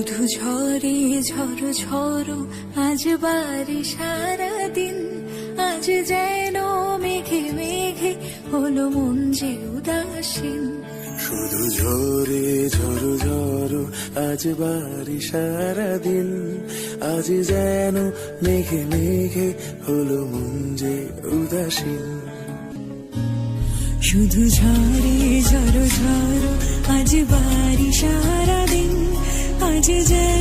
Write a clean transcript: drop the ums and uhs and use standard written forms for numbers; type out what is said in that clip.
শুধু ঝরে ঝড়ো ঝড়ো আজ বাড়ি সারাদিন, আজ যেন মেঘে মেঘে হলো মন যে উদাসীন। শুধু ঝরে ঝড়ো ঝড়ো আজ বাড়ি সারাদিন, আজ যেন মেঘে মেঘে হলো মন যে উদাসীন। শুধু ঝরে ঝড়ো ঝড়ো আজ বাড়ি সারাদিন, আজ যেন